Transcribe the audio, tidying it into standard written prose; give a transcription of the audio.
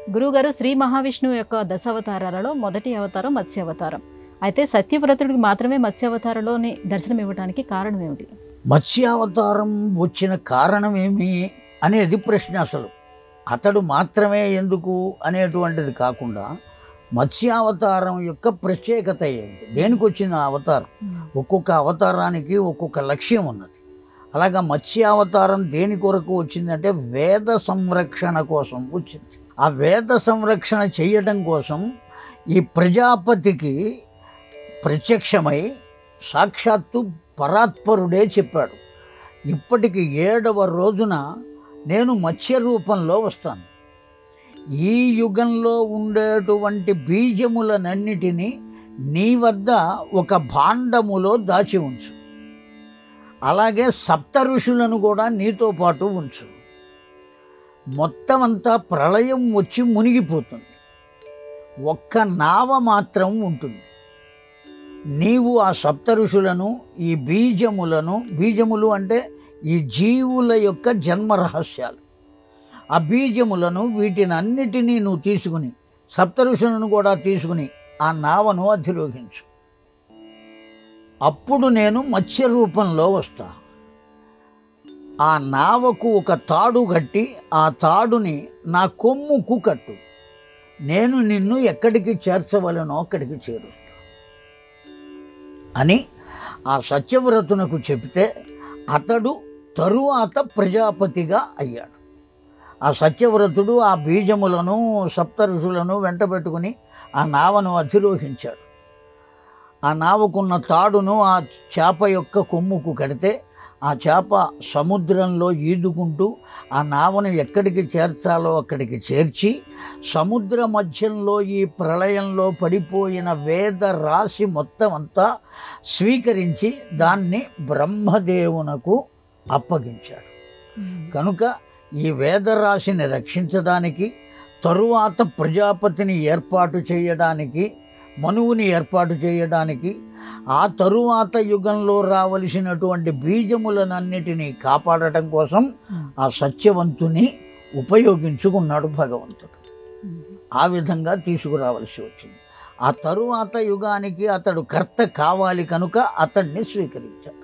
గురువుగారు శ్రీ మహావిష్ణువు యొక్క దశావతారాలలో మొదటి అవతారం మత్స్యావతారం. అయితే సత్యవ్రతుడికి మాత్రమే మత్స్యావతారంలోని దర్శనం ఇవ్వడానికి కారణం ఏమిటి? మత్స్యావతారం వచ్చిన కారణం ఏమి అనేది ప్రశ్న. అసలు అతడు మాత్రమే ఎందుకు అనేటువంటిది కాకుండా మత్స్యావతారం యొక్క ప్రత్యేకత ఏమిటి, దేనికి వచ్చిన అవతారం? ఒక్కొక్క అవతారానికి ఒక్కొక్క లక్ష్యం ఉన్నది. అలాగా మత్స్యావతారం దేని కొరకు వచ్చిందంటే వేద సంరక్షణ కోసం వచ్చింది. ఆ వేద సంరక్షణ చేయడం కోసం ఈ ప్రజాపతికి ప్రత్యక్షమై సాక్షాత్తు పరాత్పరుడే చెప్పాడు, ఇప్పటికి 7వ రోజున నేను మత్స్య రూపంలో వస్తాను. ఈ యుగంలో ఉండేటువంటి బీజములనన్నిటినీ నీ వద్ద ఒక భాండములో దాచి ఉంచు. అలాగే సప్త ఋషులను కూడా నీతో పాటు ఉంచు. మొత్తం అంతా ప్రళయం వచ్చి మునిగిపోతుంది, ఒక్క నావ మాత్రం ఉంటుంది. నీవు ఆ సప్త ఋషులను, ఈ బీజములు అంటే ఈ జీవుల యొక్క జన్మ రహస్యాలు, ఆ బీజములను వీటినన్నిటినీ నువ్వు తీసుకుని, సప్త ఋషులను కూడా తీసుకుని ఆ నావను అధిరోహించు. అప్పుడు నేను మత్స్య రూపంలో వస్తా. ఆ నావకు ఒక తాడు కట్టి ఆ తాడుని నా కొమ్ముకు కట్టు. నేను నిన్ను ఎక్కడికి చేర్చవలనో అక్కడికి చేరుస్తా అని ఆ సత్యవ్రతునకు చెబితే అతడు తరువాత ప్రజాపతిగా అయ్యాడు. ఆ సత్యవ్రతుడు ఆ బీజములను సప్త ఋషులను వెంట పెట్టుకుని ఆ నావను అధిరోహించాడు. ఆ నావకున్న తాడును ఆ చేప యొక్క కొమ్ముకు కడితే ఆ చేప సముద్రంలో ఈదుకుంటూ ఆ నావను ఎక్కడికి చేర్చాలో అక్కడికి చేర్చి, సముద్ర మధ్యంలో ఈ ప్రళయంలో పడిపోయిన వేద రాశి మొత్తం అంతా స్వీకరించి దాన్ని బ్రహ్మదేవునకు అప్పగించాడు. కనుక ఈ వేదరాశిని రక్షించడానికి, తరువాత ప్రజాపతిని ఏర్పాటు చేయడానికి, మనువుని ఏర్పాటు చేయడానికి, ఆ తరువాత యుగంలో రావలసినటువంటి బీజములనన్నిటినీ కాపాడటం కోసం ఆ సత్యవంతుని ఉపయోగించుకున్నాడు భగవంతుడు. ఆ విధంగా తీసుకురావలసి వచ్చింది. ఆ తరువాత యుగానికి అతడు కర్త కావాలి కనుక అతన్ని స్వీకరించాడు.